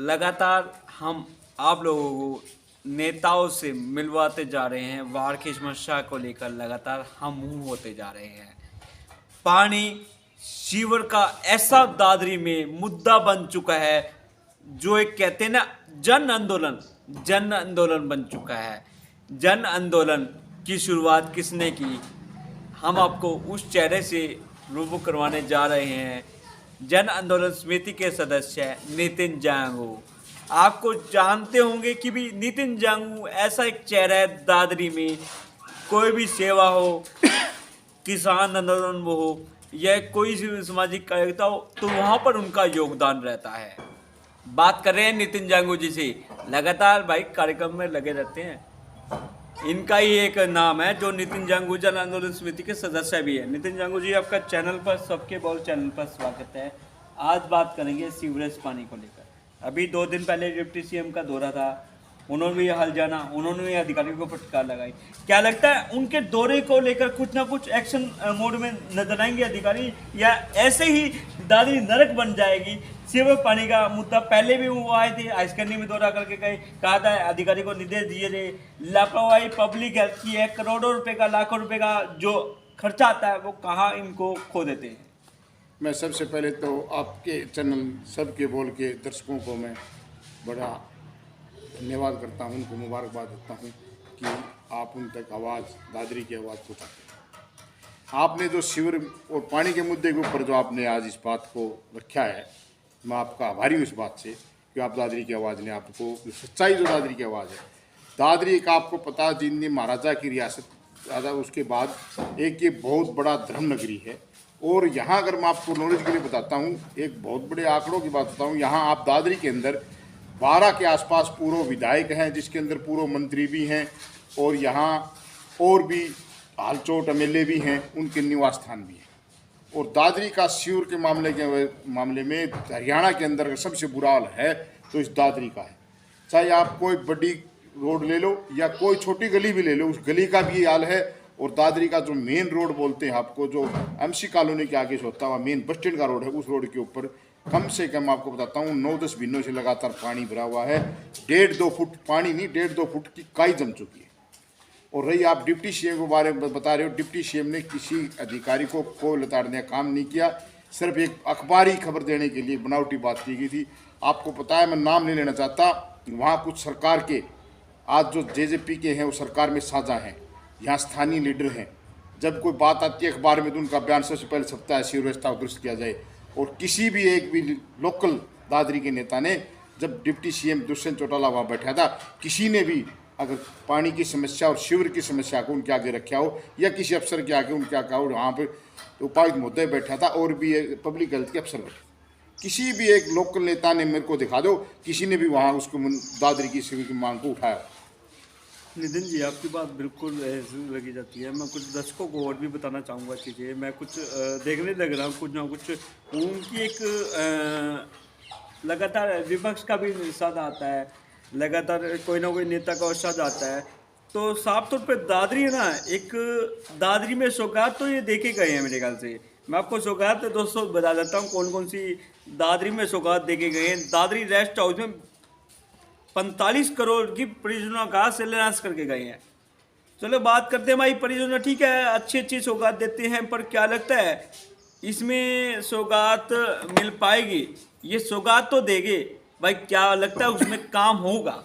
लगातार हम आप लोगों को नेताओं से मिलवाते जा रहे हैं। बाढ़ की समस्या को लेकर लगातार हम मुंह होते जा रहे हैं। पानी सीवर का ऐसा दादरी में मुद्दा बन चुका है जो एक कहते हैं ना जन आंदोलन बन चुका है। जन आंदोलन की शुरुआत किसने की, हम आपको उस चेहरे से रूबरू करवाने जा रहे हैं। जन आंदोलन समिति के सदस्य नितिन जांगू, आपको जानते होंगे कि भी नितिन जांगू ऐसा एक चेहरा है दादरी में, कोई भी सेवा हो, किसान आंदोलन वो हो या कोई सी सामाजिक कार्यकर्ता हो तो वहाँ पर उनका योगदान रहता है। बात कर रहे हैं नितिन जांगू जी से, लगातार भाई कार्यक्रम में लगे रहते हैं। इनका ही एक नाम है जो नितिन जांगू जन आंदोलन समिति के सदस्य भी है। नितिन जांगू जी, आपका चैनल पर, सबके बोल चैनल पर स्वागत है। आज बात करेंगे सीवरेज पानी को लेकर। अभी 2 दिन पहले डिप्टी सीएम का दौरा था, उन्होंने भी हल जाना, उन्होंने भी अधिकारियों को फटकार लगाई। क्या लगता है उनके दौरे को लेकर कुछ ना कुछ एक्शन मोड में नजर आएंगे अधिकारी, या ऐसे ही दादरी नरक बन जाएगी? सीवर पानी का मुद्दा पहले भी वो आए थे, आइसकर्नी में दौरा करके कहा था अधिकारी को निर्देश दिए थे। लापरवाही पब्लिक हेल्थ की है, करोड़ों रुपए का, लाखों रुपए का जो खर्चा आता है वो कहाँ इनको खो देते हैं। मैं सबसे पहले तो आपके चैनल सबके बोल के दर्शकों को मैं बड़ा धन्यवाद करता हूं, उनको मुबारकबाद देता हूं कि आप उन तक आवाज़, दादरी की आवाज़ पहुँचाते हैं। आपने जो सीवर और पानी के मुद्दे के ऊपर जो आपने आज इस बात को रखा है, मैं आपका आभारी हूँ इस बात से कि आप दादरी की आवाज़ ने, आपको सच्चाई जो दादरी की आवाज़ है। दादरी का आपको पता, जिंदी महाराजा की रियासत ज़्यादा, उसके बाद एक ये बहुत बड़ा धर्म नगरी है। और यहाँ अगर मैं आपको नॉलेज के लिए बताता हूँ, एक बहुत बड़े आंकड़ों की बात बताऊँ, यहाँ आप दादरी के अंदर 12 के आसपास पूर्व विधायक हैं, जिसके अंदर पूर्व मंत्री भी हैं, और यहाँ और भी हालचोट एमएलए भी हैं, उनके निवास स्थान भी हैं। और दादरी का सीवर के मामले में हरियाणा के अंदर सबसे बुरा हाल है तो इस दादरी का है। चाहे आप कोई बड़ी रोड ले लो या कोई छोटी गली भी ले लो, उस गली का भी ये हाल है। और दादरी का जो मेन रोड बोलते हैं आपको, जो एमसी कॉलोनी के आगे से होता हुआ मेन बस स्टैंड का रोड है, उस रोड के ऊपर कम से कम आपको बताता हूँ 9-10 महीनों से लगातार पानी भरा हुआ है। 1.5-2 फुट पानी नहीं, 1.5-2 फुट की काई जम चुकी है। और रही आप डिप्टी सीएम के बारे में बता रहे हो, डिप्टी सीएम ने किसी अधिकारी को कोई लताड़ने का काम नहीं किया, सिर्फ एक अखबारी खबर देने के लिए बनावटी बात की गई थी। आपको पता है, मैं नाम नहीं लेना चाहता, वहाँ कुछ सरकार के आज जो जेजेपी के हैं वो सरकार में साझा हैं, यहाँ स्थानीय लीडर हैं। जब कोई बात आती है अखबार में तो उनका बयान सबसे पहले छपता है, सीवर व्यवस्था को दुरुस्त किया जाए। और किसी भी एक भी लोकल दादरी के नेता ने, जब डिप्टी सीएम दुष्यंत चौटाला वहाँ बैठा था, किसी ने भी अगर पानी की समस्या और सीवर की समस्या को उनके आगे रखा हो या किसी अफसर के आगे उनके आगे, और वहाँ पर उपायुक्त महोदय बैठा था और भी पब्लिक हेल्थ के अफसर बैठे, किसी भी एक लोकल नेता ने मेरे को दिखा दो किसी ने भी वहाँ उसको दादरी की सीवर की मांग को उठाया। नितिन जी, आपकी बात बिल्कुल ऐसी लगी जाती है। मैं कुछ दर्शकों को और भी बताना चाहूँगा चीज़ें, मैं कुछ देखने लग रहा हूँ, कुछ ना कुछ उनकी एक लगातार विपक्ष का भी साथ आता है, लगातार कोई ना कोई नेता का साथ आता है। तो साफ तौर पर दादरी है ना, एक दादरी में सौगात तो ये देखे गए हैं मेरे ख्याल से। मैं आपको सौगात दोस्तों बता देता हूँ कौन कौन सी दादरी में सौगात देखे गए हैं। दादरी रेस्ट हाउस में 45 करोड़ की परियोजना का शिलान्यास करके गए हैं। चलो बात करते हैं भाई, परियोजना ठीक है, अच्छी सौगात देते हैं, पर क्या लगता है इसमें सौगात मिल पाएगी? ये सौगात तो देंगे भाई, क्या लगता है उसमें काम होगा?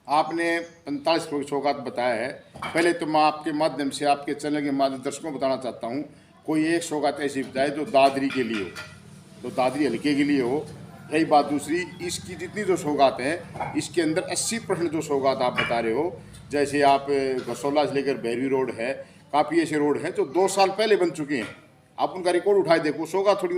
आपने 45 करोड़ सौगात बताया है। पहले तो मैं आपके माध्यम से, आपके चैनल के माध्यम दर्शकों को बताना चाहता हूँ, कोई एक सौगात ऐसी बताए जो दादरी के लिए हो, तो दादरी हल्के के लिए हो। यही बात दूसरी, इसकी जितनी जो सौगात हैं, इसके अंदर 80% जो सौगात आप बता रहे हो, जैसे आप गसोला से लेकर भैरवी रोड है, काफ़ी ऐसे रोड हैं जो 2 साल पहले बन चुके हैं। आप उनका रिकॉर्ड उठाए देखो, सौगात थोड़ी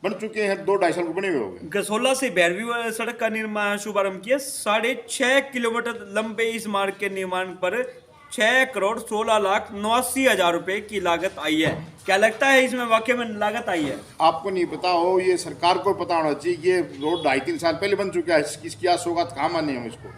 बन चुके हैं, 2-2.5 साल को बने हुए हो गए। गसोला से भैरवी सड़क का निर्माण शुभारंभ किया। 6.5 किलोमीटर लंबे इस मार्ग के निर्माण पर 6,16,89,000 रुपए की लागत आई है। क्या लगता है इसमें वाकई में लागत आई है? आपको नहीं पता हो, ये सरकार को पता होना चाहिए। ये रोड 2.5-3 साल पहले बन चुका है, इसकी आज सौगात कहाँ माने हम इसको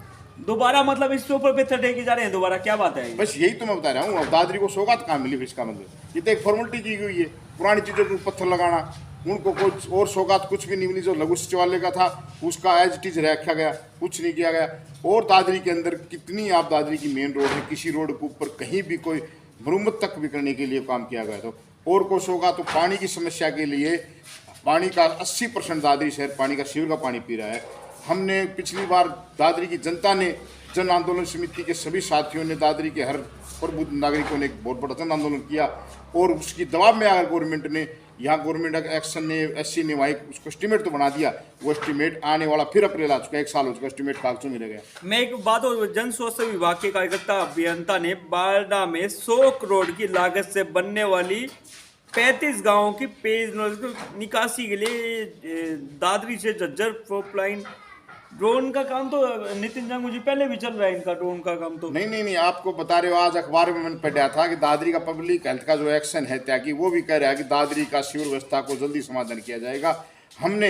दोबारा, मतलब इसके ऊपर पत्थर टेके जा रहे हैं दोबारा, क्या बात है? बस यही तो मैं बता रहा हूँ। अब दादरी को सौगात कहाँ मिली? इसका मतलब ये तो एक फॉर्मेलिटी की गई है, पुरानी चीज़ों को पत्थर लगाना। उनको कुछ और सौगात कुछ भी नहीं मिली। जो लघु सचिवालय का था उसका एज इट इज रखा गया, कुछ नहीं किया गया। और दादरी के अंदर कितनी आप दादरी की मेन रोड है, किसी रोड के ऊपर कहीं भी कोई मरम्मत तक भी करने के लिए काम किया गया। तो और को सौगात तो पानी की समस्या के लिए पानी का 80% दादरी शहर पानी का सीवर का पानी पी रहा है। हमने पिछली बार दादरी की जनता ने जन आंदोलन समिति के सभी साथियों ने दादरी के हर प्रबुद्ध नागरिकों ने एक बहुत बड़ा जन आंदोलन किया और उसकी दबाव में आकर गवर्नमेंट ने यहाँ गवर्नमेंट एक्शन ने एससी ने वहाँ उसको एस्टीमेट तो बना दिया। वो एस्टीमेट आने वाला फिर अप्रैल आ चुका है, 1 साल हो चुका, एस्टीमेट कागजों में रह गया। मैं एक बात और, जन स्वास्थ्य विभाग के कार्यकर्ता अभियंता ने बारडा में 100 करोड़ की लागत से बनने वाली 35 गांवों की पेयजल निकासी के लिए दादरी से झज्जर पाइपलाइन ड्रोन का काम तो नितिन जांगू जी पहले भी चल रहा है इनका ड्रोन का काम तो। नहीं, आपको बता रहे हो, आज अखबार में मैंने पढ़ा था कि दादरी का पब्लिक हेल्थ का जो एक्शन है त्यागी, वो भी कह रहा है कि दादरी का सीवर व्यवस्था को जल्दी समाधान किया जाएगा। हमने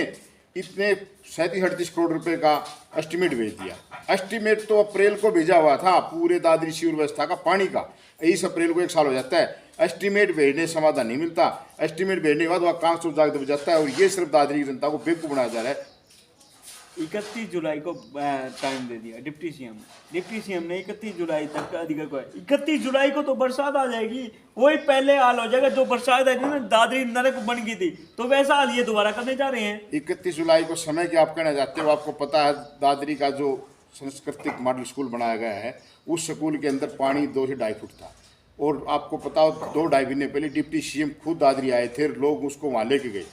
इतने 37-38 करोड़ रुपए का एस्टीमेट भेज दिया। एस्टीमेट तो अप्रैल को भेजा हुआ था पूरे दादरी सीवर व्यवस्था का पानी का, 23 अप्रैल को 1 साल हो जाता है। एस्टीमेट भेजने समाधान नहीं मिलता, एस्टीमेट भेजने के बाद वह कांच चुप जाकर दब जाता है। और ये सिर्फ दादरी की जनता को बेवकूफ बनाया जा रहा है। 31 जुलाई को टाइम दे दिया डिप्टी सीएम ने 31 जुलाई तक का अधिकार को है। 31 जुलाई को तो बरसात आ जाएगी, वही पहले हाल हो जाएगा जो बरसात आई थी ना, दादरी नरक बन गई थी, तो वैसा हाल ये दोबारा करने जा रहे हैं। 31 जुलाई को समय क्या आप कहना चाहते हो? आपको पता है दादरी का जो सांस्कृतिक मॉडल स्कूल बनाया गया है, उस स्कूल के अंदर पानी 2 से 2.5 फुट था। और आपको पता हो 2-2.5 महीने पहले डिप्टी सीएम खुद दादरी आए थे, लोग उसको वहाँ लेके गए।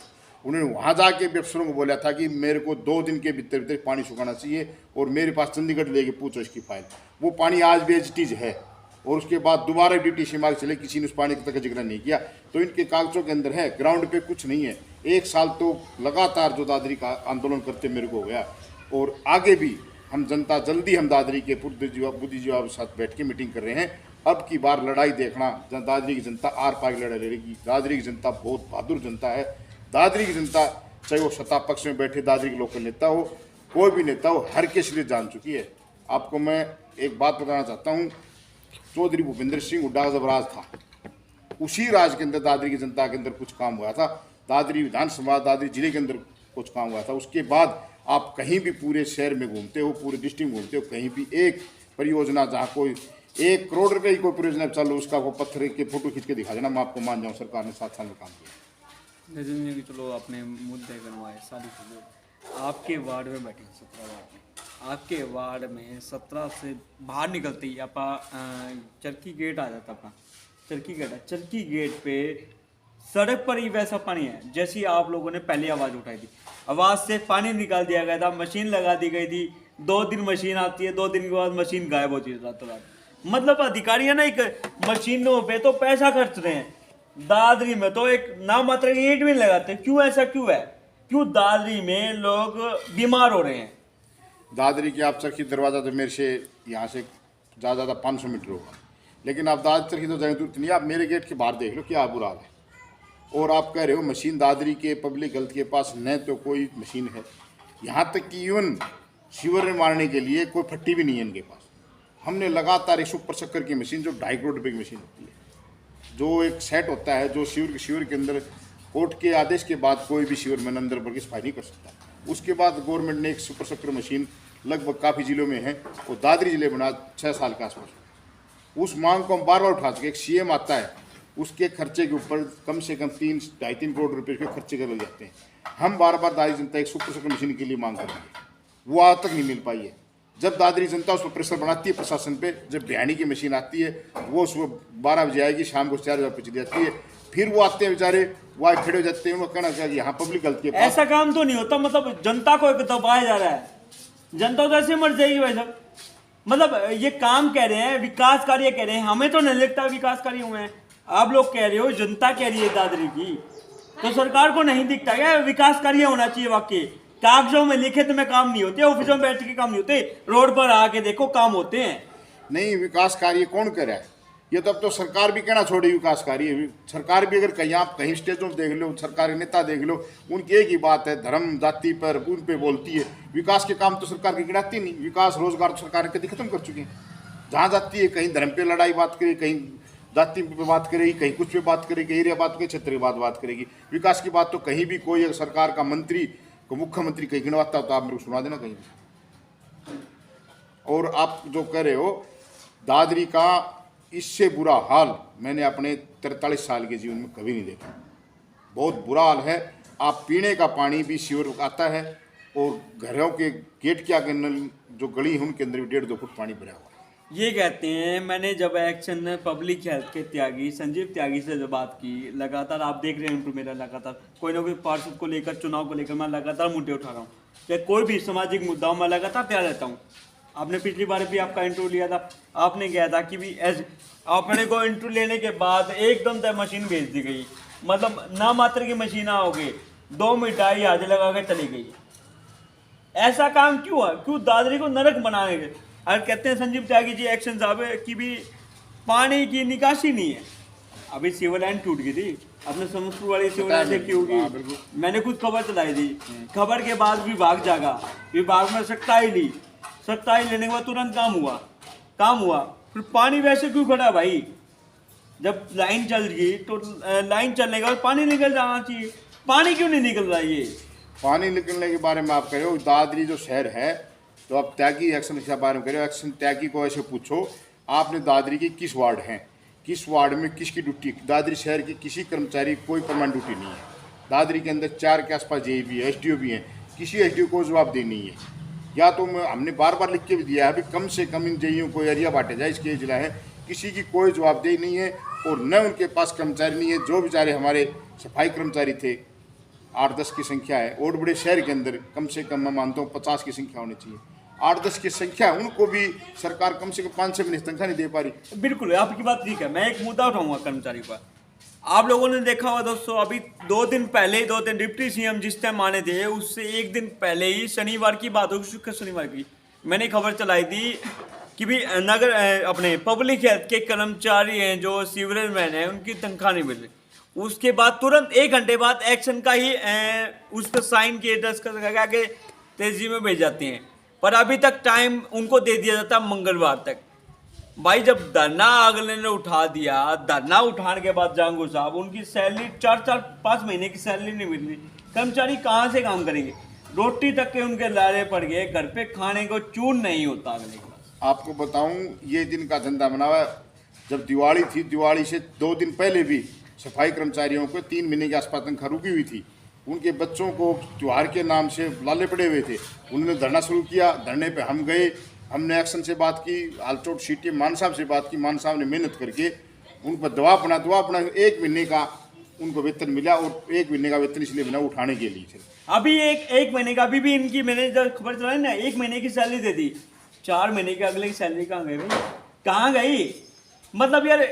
उन्होंने वहाँ जाके भी अफसरों को बोला था कि मेरे को 2 दिन के भीतर भीतर पानी सुखाना चाहिए और मेरे पास चंडीगढ़ लेके पूछो इसकी फाइल। वो पानी आज भी एज इट इज है। और उसके बाद दोबारा डिप्टी सीएम आगे चले, किसी ने उस पानी तक का जिक्र नहीं किया। तो इनके कागजों के अंदर है, ग्राउंड पे कुछ नहीं है। 1 साल तो लगातार जो दादरी का आंदोलन करते मेरे को हो गया। और आगे भी हम जनता जल्दी हम दादरी के बुद्धिजीवियों के साथ बैठ के मीटिंग कर रहे हैं। अब की बार लड़ाई देखना, दादरी की जनता आर पार की लड़ाई लड़ेगी। दादरी की जनता बहुत बहादुर जनता है। दादरी की जनता चाहे वो सत्ता पक्ष में बैठे दादरी के लोकल नेता हो, कोई भी नेता हो, हर के लिए जान चुकी है। आपको मैं एक बात बताना चाहता हूँ, चौधरी भूपेंद्र सिंह हुड्डा जब राज था, उसी राज के अंदर दादरी की जनता के अंदर कुछ काम हुआ था। दादरी विधानसभा दादरी जिले के अंदर कुछ काम हुआ था। उसके बाद आप कहीं भी पूरे शहर में घूमते हो, पूरे डिस्ट्रिक्ट में घूमते हो, कहीं भी एक परियोजना जहाँ कोई 1 करोड़ रुपए की कोई परियोजना चालू, उसका को पत्थर के फोटो खींच के दिखा देना, मैं आपको मान जाऊँ सरकार ने 7 साल में काम किया। नितिन जी चलो अपने मुद्दे गणवाए सारी चीज़ें। आपके वार्ड में बैठे 17 वार्ड में, आपके वार्ड में 17 से बाहर निकलते ही आप चरखी गेट आ जाता अपना, चरखी गेट पे सड़क पर ही वैसा पानी है जैसी आप लोगों ने पहले आवाज़ उठाई थी। आवाज़ से पानी निकाल दिया गया था, मशीन लगा दी गई थी। 2 दिन मशीन आती है, 2 दिन के बाद मशीन गायब होती है रातों रात। मतलब अधिकारी है ना, एक मशीनों पे तो पैसा खर्च रहे हैं, दादरी में तो एक नाम मात्र की ईंट भी नहीं लगाते। क्यों ऐसा क्यों है? क्यों दादरी में लोग बीमार हो रहे हैं? दादरी की आप चरखी दरवाज़ा तो मेरे से यहाँ से ज़्यादा 500 मीटर होगा, लेकिन आप दादरी चरखी तो जाने जरूरत नहीं। आप मेरे गेट के बाहर देख लो क्या बुरा हाल है। और आप कह रहे हो मशीन दादरी के पब्लिक हेल्थ के पास न तो कोई मशीन है, यहाँ तक कि इवन सीवर में मारने के लिए कोई फट्टी भी नहीं है इनके पास। हमने लगातार 1 सुपर शक्कर की मशीन जो 2.5 करोड़ रुपये की मशीन होती है, जो एक सेट होता है, जो शिविर के अंदर कोर्ट के आदेश के बाद कोई भी शिविर में अंदर भर के सफाई नहीं कर सकता। उसके बाद गवर्नमेंट ने 1 सुपर शक्कर मशीन लगभग काफ़ी जिलों में है, वो दादरी जिले बना 6 साल के आसपास। उस मांग को हम बार बार उठा चुके। एक सीएम आता है, उसके खर्चे के ऊपर कम से कम 3-2.5 करोड़ रुपए के खर्चे कर लग जाते हैं। हम बार बार दादरी जनता 1 सुपर शक्कर मशीन के लिए मांग करेंगे, वो आज तक नहीं मिल पाई है। जब दादरी जनता उस पर प्रेशर बनाती है प्रशासन पे, जब बिहानी की मशीन आती है, वो सुबह 12 बजे आएगी, शाम को 4 बजे पे चली जाती है। फिर वो आते हैं बेचारे, वहाँ खड़े हो जाते हैं। वो कहना चाहिए यहाँ पब्लिक हेल्थ के पास ऐसा काम तो नहीं होता। मतलब जनता को एक दबाया जा रहा है, जनता तो ऐसे मर जाएगी भाई साहब। मतलब ये काम कह रहे हैं, विकास कार्य कह रहे हैं, हमें तो नहीं लगता विकास कार्य हुए हैं। आप लोग कह रहे हो जनता कह रही है दादरी की, तो सरकार को नहीं दिखता क्या विकास कार्य होना चाहिए? वाकई कागजों में लिखित में काम नहीं होते, ऑफिसों में बैठ के काम नहीं होते, रोड पर आके देखो काम होते हैं। नहीं, विकास कार्य कौन कर रहा है? ये तो अब तो सरकार भी कहना छोड़ी विकास कार्य। सरकार भी अगर कहीं आप कहीं स्टेजों पर देख लो, सरकारी नेता देख लो, उनकी एक ही बात है, धर्म जाति पर उन पे बोलती है। विकास के काम तो सरकार की गिनाती नहीं। विकास रोजगार तो सरकार कभी खत्म कर चुकी है। जहाँ जाती है कहीं धर्म पे लड़ाई बात करिए, कहीं जाति पे बात करेगी, कहीं कुछ पे बात करेगी, एरिया बात करेगी, क्षेत्र की बात करेगी। विकास की बात तो कहीं भी कोई अगर सरकार का मंत्री को मुख्यमंत्री कहीं गिनवाता हो तो आप मेरे को सुना देना कहीं भी। और आप जो कह रहे हो दादरी का, इससे बुरा हाल मैंने अपने 43 साल के जीवन में कभी नहीं देखा। बहुत बुरा हाल है। आप पीने का पानी भी सीवर आता है और घरों के गेट के आगे नल जो गली है उनके अंदर भी 1.5-2 फुट पानी भरा हुआ है। ये कहते हैं, मैंने जब एक्शन पब्लिक हेल्थ के त्यागी संजीव त्यागी से जब बात की, लगातार आप देख रहे हैं उनको, मेरा लगातार कोई ना कोई पार्षद को लेकर, चुनाव को लेकर मैं लगातार मुद्दे उठा रहा हूँ, या कोई भी सामाजिक मुद्दा मैं लगातार तैयार रहता हूँ। आपने पिछली बार भी आपका इंटरव्यू लिया था, आपने कहा था कि भी अपने को इंटरव्यू लेने के बाद एकदम से मशीन भेज दी गई, मतलब ना मात्र की मशीन आओगे 2 मिठाई आज लगा के चली गई। ऐसा काम क्यों है? क्यों दादरी को नरक बनाने के? और कहते हैं संजीव त्यागी जी एक्शन साहब की भी पानी की निकासी नहीं है। अभी सीवर लाइन टूट गई थी, अपने समस्तीपुर वाली सीवर लाइन देखी होगी, मैंने खुद खबर चलाई थी। खबर के बाद विभाग जागा, विभाग में सख्ताई ली, सख्ताई लेने के बाद तुरंत काम हुआ। फिर पानी वैसे क्यों खड़ा भाई? जब लाइन चल गई तो लाइन चलने के बाद पानी निकल जाना चाहिए, पानी क्यों नहीं निकल रहा? ये पानी निकलने के बारे में आप कह रहे हो, दादरी जो शहर है तो आप त्यागी एक्शन के बारे में कह रहे हो। एक्शन त्यागी को ऐसे पूछो, आपने दादरी की किस वार्ड हैं, किस वार्ड में किसकी ड्यूटी? दादरी शहर की किसी कर्मचारी कोई परमानेंट ड्यूटी नहीं है। दादरी के अंदर 4 के आसपास जेई भी है, एसडीओ भी हैं, किसी एसडीओ को जवाबदेही नहीं है। या तो हमने बार बार लिख के भी दिया है, अभी कम से कम इन जेईओं को एरिया बांटे जाए, इसके जिला है, किसी की कोई जवाबदेही नहीं है और न उनके पास कर्मचारी नहीं है। जो बेचारे हमारे सफाई कर्मचारी थे 8-10 की संख्या है, और बड़े शहर के अंदर कम से कम मैं मानता हूँ 50 की संख्या होनी चाहिए। 8-10 की संख्या, उनको भी सरकार कम से कम 5-6 महीने तनख्वाह नहीं दे पा रही। बिल्कुल आपकी बात ठीक है। मैं एक मुद्दा उठाऊंगा कर्मचारी पर। आप लोगों ने देखा होगा दोस्तों, अभी 2 दिन पहले ही 2 दिन डिप्टी सीएम जिस टाइम आने थे, उससे 1 दिन पहले ही शनिवार की बात होगी, शुक्र शनिवार की, मैंने खबर चलाई थी कि भी नगर अपने पब्लिक हेल्थ के कर्मचारी हैं जो सीवरेज मैन हैं, उनकी तनख्वाह नहीं मिल रही। उसके बाद तुरंत 1 घंटे बाद एक्शन का ही उस पर साइन किए, दस्तखत लगा के तेजी में भेज जाते हैं। पर अभी तक टाइम उनको दे दिया जाता मंगलवार तक। भाई जब धरना अगले ने उठा दिया, धरना उठाने के बाद जांगू साहब उनकी सैलरी 4-5 महीने की सैलरी नहीं मिल रही, कर्मचारी कहाँ से काम करेंगे? रोटी तक के उनके लारे पड़ गए, घर पे खाने को चून नहीं होता अगले के पास। आपको बताऊं, ये दिन का धंधा बना हुआ है। जब दिवाली थी, दिवाली से 2 दिन पहले भी सफाई कर्मचारियों को 3 महीने के आसपास तनख्वाह रुकी हुई थी। उनके बच्चों को त्योहार के नाम से लाले पड़े हुए थे, उन्होंने धरना शुरू किया। धरने पे हम गए, हमने एक्शन से बात की, आलचोट सीटी मान साहब से बात की। मान साहब ने मेहनत करके उन पर दबाव बना 1 महीने का उनको वेतन मिला, और 1 महीने का वेतन इसलिए बना उठाने के लिए थे। अभी एक महीने का अभी भी इनकी, मैंने जब खबर चलाई ना, 1 महीने की सैलरी दे दी, 4 महीने की अगले की सैलरी कहाँ गई भाई? कहाँ गई? मतलब यार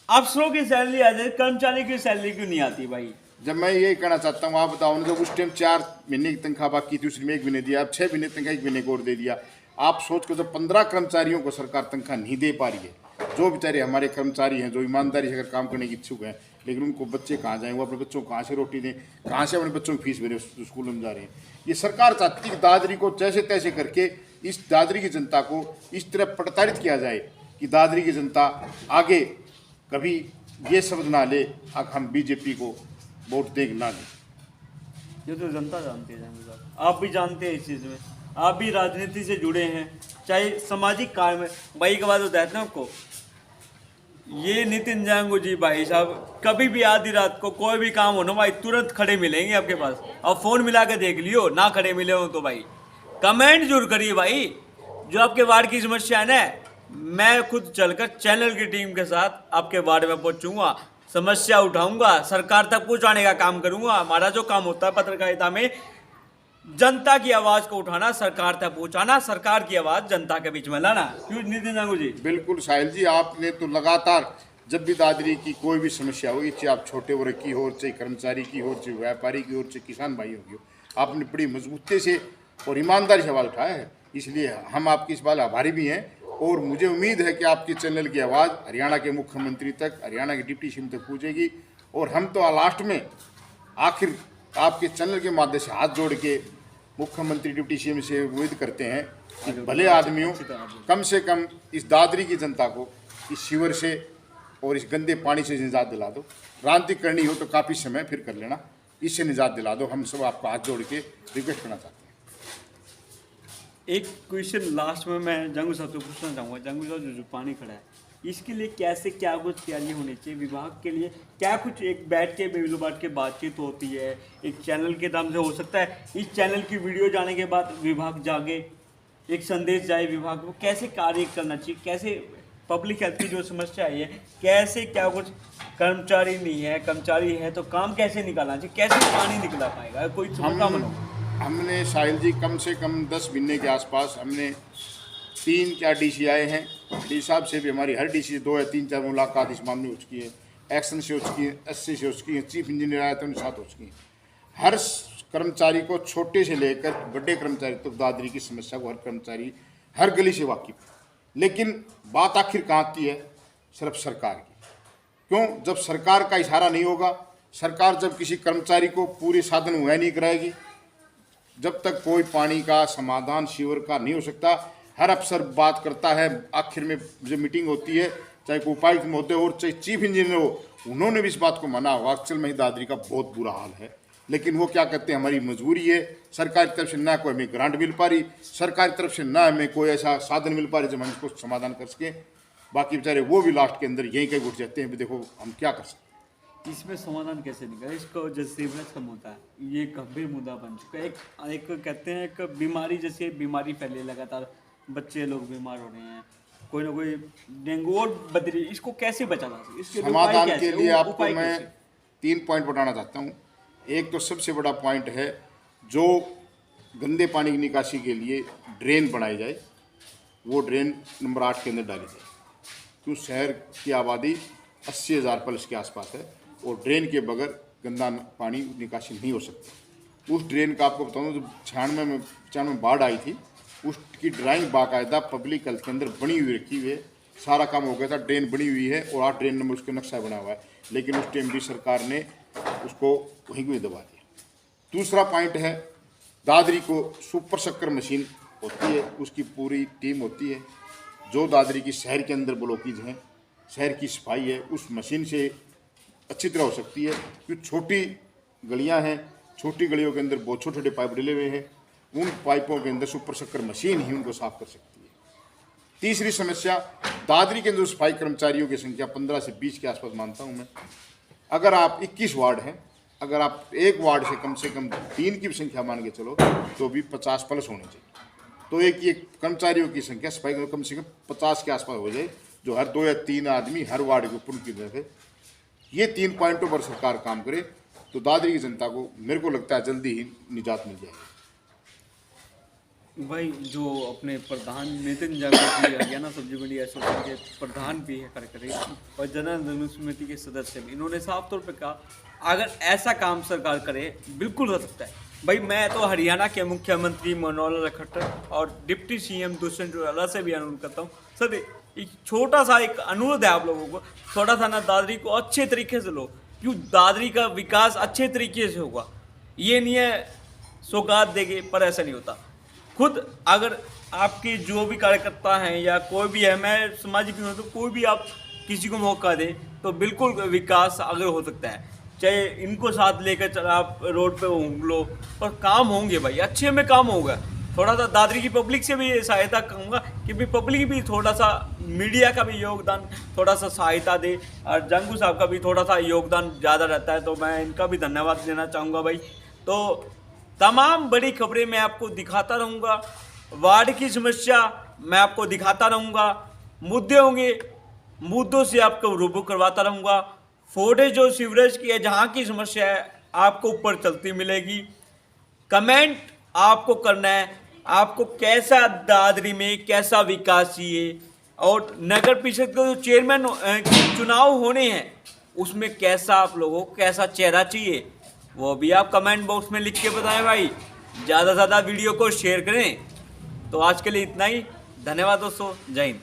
अफसरों की सैलरी आ जाए, कर्मचारी की सैलरी क्यों नहीं आती भाई? जब मैं यही कहना चाहता हूँ, आप बताओ ना, जब उस टाइम 4 महीने की तनख्वाह बाकी थी, उसमें 1 महीने दिया, अब 6 महीने तनख्वाह 1 महीने को और दे दिया। आप सोच कर, जब 15 कर्मचारियों को सरकार तनख्वाह नहीं दे पा रही है, जो बेचारे हमारे कर्मचारी हैं जो ईमानदारी से अगर काम करने की इच्छुक हैं, लेकिन उनको बच्चे कहाँ जाएँ, वो अपने बच्चों को कहाँ से रोटी दें, कहाँ से अपने बच्चों की फीस भरें, स्कूल में जा रहे हैं। ये सरकार चाहती है कि दादरी को जैसे तैसे करके इस दादरी की जनता को इस तरह प्रताड़ित किया जाए कि दादरी की जनता आगे कभी ये शब्द ना ले हम बीजेपी को वोट दें ना लें। ये तो जनता जानती है जांगू साहब, आप भी जानते हैं इस चीज़ में, आप भी राजनीति से जुड़े हैं, चाहे सामाजिक कार्य में। भाई के बाद बताते हैं आपको, ये नितिन जांगू जी भाई साहब कभी भी आधी रात को कोई भी काम हो ना भाई, तुरंत खड़े मिलेंगे आपके पास। अब फ़ोन मिला के देख लियो, ना खड़े मिले हो तो भाई कमेंट जरूर करिए भाई। जो आपके वार्ड की समस्या है ना, मैं खुद चलकर चैनल की टीम के साथ आपके वार्ड में पहुंचूंगा, समस्या उठाऊंगा, सरकार तक पहुंचाने का काम करूंगा। हमारा जो काम होता है पत्रकारिता में, जनता की आवाज को उठाना, सरकार तक पहुंचाना, सरकार की आवाज जनता के बीच में लाना। क्यों नितिन जांगू जी? बिल्कुल साहिल जी, आपने तो लगातार जब भी दादरी की कोई भी समस्या हुई, चाहे आप छोटे वर्ग की हो, चाहे कर्मचारी की हो, चाहे व्यापारी की हो, चाहे किसान भाइयों की हो, आपने बड़ी मजबूती से और ईमानदारी से आवाज़ उठाया है। इसलिए हम आपकी इस बात आभारी भी हैं, और मुझे उम्मीद है कि आपके चैनल की आवाज़ हरियाणा के मुख्यमंत्री तक, हरियाणा के डिप्टी सीएम तक पहुँचेगी। और हम तो लास्ट में आखिर आपके चैनल के माध्यम से हाथ जोड़ के मुख्यमंत्री डिप्टी सीएम से उम्मीद करते हैं कि भले आदमियों, कम से कम इस दादरी की जनता को इस शिविर से और इस गंदे पानी से निजात दिला दो। रांति करनी हो तो काफ़ी समय फिर कर लेना, इससे निजात दिला दो। हम सब आपको हाथ जोड़ के रिक्वेस्ट करना चाहते हैं। एक क्वेश्चन लास्ट में मैं जंगू साहब से पूछना चाहूँगा। जंगू साहब, जो पानी खड़ा है इसके लिए कैसे क्या कुछ तैयारी होनी चाहिए विभाग के लिए? क्या कुछ एक बैठ के बैठ के बातचीत होती है एक चैनल के नाम से? हो सकता है इस चैनल की वीडियो जाने के बाद विभाग जागे, एक संदेश जाए विभाग को, कैसे कार्य करना चाहिए, कैसे पब्लिक हेल्थ की जो समस्या है कैसे, क्या कुछ कर्मचारी नहीं है, कर्मचारी है तो काम कैसे निकालना चाहिए, कैसे पानी निकला पाएगा कोई हमने साहिल जी कम से कम 10 महीने के आसपास हमने 3-4 डीसी आए हैं। डी साहब से भी हमारी हर डीसी 2 या 3-4 मुलाकात इस मामले में हो चुकी है, एक्शन से हो चुकी है, एससी से हो चुकी है, चीफ इंजीनियर आया था उनके साथ हो चुकी है। हर कर्मचारी को छोटे से लेकर बड़े कर्मचारी तक दादरी की समस्या को हर कर्मचारी हर गली से वाकिफ। लेकिन बात आखिर कहाँ की है? सिर्फ सरकार की। क्यों? जब सरकार का इशारा नहीं होगा, सरकार जब किसी कर्मचारी को पूरे साधन मुहैया नहीं कराएगी, जब तक कोई पानी का समाधान सीवर का नहीं हो सकता। हर अफसर बात करता है, आखिर में जो मीटिंग होती है, चाहे कोई उपायुक्त महोदय हो चाहे चीफ इंजीनियर हो, उन्होंने भी इस बात को माना होगा। अक्सर में ही दादरी का बहुत बुरा हाल है, लेकिन वो क्या कहते हैं, हमारी मजबूरी है, सरकार की तरफ से ना कोई हमें ग्रांट मिल पा रही, सरकार की तरफ से ना हमें कोई ऐसा साधन मिल पा रही जब हम इसको समाधान कर सकें। बाकी बेचारे वो भी लास्ट के अंदर यहीं कहीं उठ जाते हैं, भी देखो हम क्या कर सकते हैं। इसमें समाधान कैसे निकले? इसको जो सीवरेज का मुद्दा है ये गंभीर मुद्दा बन चुका है। एक कहते हैं एक बीमारी जैसे बीमारी फैले, लगातार बच्चे लोग बीमार हो रहे हैं, कोई ना कोई डेंगू और बदरी, इसको कैसे बचाना चाहिए? इसके समाधान के लिए आपको मैं 3 पॉइंट बताना चाहता हूँ। एक तो सबसे बड़ा पॉइंट है, जो गंदे पानी की निकासी के लिए ड्रेन बनाई जाए, वो ड्रेन नंबर 8 के अंदर डाली जाए। क्यों? शहर की आबादी 80,000 प्लस के आसपास है और ड्रेन के बगैर गंदा पानी निकासी नहीं हो सकती। उस ड्रेन का आपको बताऊँ, जब 96 में बाढ़ आई थी, उसकी ड्राइंग बाकायदा पब्लिक हेल्थ के अंदर बनी हुई रखी हुई है। सारा काम हो गया था, ड्रेन बनी हुई है और 8 ड्रेन नंबर उसका नक्शा बना हुआ है, लेकिन उस टाइम भी सरकार ने उसको वहीं को दबा दिया। दूसरा पॉइंट है, दादरी को सुपर शक्कर मशीन होती है, उसकी पूरी टीम होती है, जो दादरी की शहर के अंदर ब्लॉकेज हैं, शहर की सफाई है, उस मशीन से अच्छी तरह हो सकती है। क्योंकि छोटी गलियां हैं, छोटी गलियों के अंदर बहुत छोटे छोटे पाइप डले हुए हैं, उन पाइपों के अंदर सुपर शक्कर मशीन ही उनको साफ कर सकती है। तीसरी समस्या, दादरी के अंदर सफाई कर्मचारियों की संख्या 15 से 20 के आसपास मानता हूँ मैं। अगर आप 21 वार्ड हैं, अगर आप एक वार्ड से कम 3 की भी संख्या मान के चलो तो भी 50 प्लस होने चाहिए। तो एक कर्मचारियों की संख्या सफाई कम से कम 50 के आसपास हो जाए, जो हर 2 या 3 आदमी हर वार्ड के ऊपर की तरफ है। ये 3 पॉइंटों पर सरकार काम करे तो दादरी की जनता को, मेरे को लगता है, जल्दी ही निजात मिल जाएगी। भाई, जो अपने प्रधान नितिन जागृत जी हरियाणा सब्जी मंडी एसोसिएशन के प्रधान भी है कार्यकारी और जनरल समिति के सदस्य भी, इन्होंने साफ तौर पे कहा अगर ऐसा काम सरकार करे बिल्कुल हो सकता है। भाई, मैं तो हरियाणा के मुख्यमंत्री मनोहर लाल खट्टर और डिप्टी सीएम दुष्यंत चौटाला से भी अनुरोध करता हूँ, सर एक छोटा सा एक अनुरोध है आप लोगों को, थोड़ा सा ना दादरी को अच्छे तरीके से लो, क्यों दादरी का विकास अच्छे तरीके से होगा। ये नहीं है सौगात देंगे पर ऐसा नहीं होता। खुद अगर आपके जो भी कार्यकर्ता हैं या कोई भी है, मैं सामाजिक हूँ, तो कोई भी आप किसी को मौका दे तो बिल्कुल विकास अगर हो सकता है। चाहे इनको साथ लेकर चला आप रोड पे घूम लो, पर काम होंगे भाई, अच्छे में काम होगा। थोड़ा सा दादरी की पब्लिक से भी सहायता कहूँगा कि भी पब्लिक भी थोड़ा सा, मीडिया का भी योगदान थोड़ा सा सहायता दे, और जंगू साहब का भी थोड़ा सा योगदान ज़्यादा रहता है, तो मैं इनका भी धन्यवाद देना चाहूँगा भाई। तो तमाम बड़ी खबरें मैं आपको दिखाता रहूँगा, वार्ड की समस्या मैं आपको दिखाता रहूँगा, मुद्दे होंगे मुद्दों से आपको रूबरू करवाता रहूँगा। फुटेज जो सीवरेज की है, जहाँ की समस्या है, आपको ऊपर चलती मिलेगी। कमेंट आपको करना है, आपको कैसा दादरी में कैसा विकास चाहिए, और नगर परिषद के जो चेयरमैन चुनाव होने हैं उसमें कैसा आप लोगों को कैसा चेहरा चाहिए, वो भी आप कमेंट बॉक्स में लिख के बताएं भाई। ज़्यादा से ज़्यादा वीडियो को शेयर करें। तो आज के लिए इतना ही, धन्यवाद दोस्तों, जय हिंद।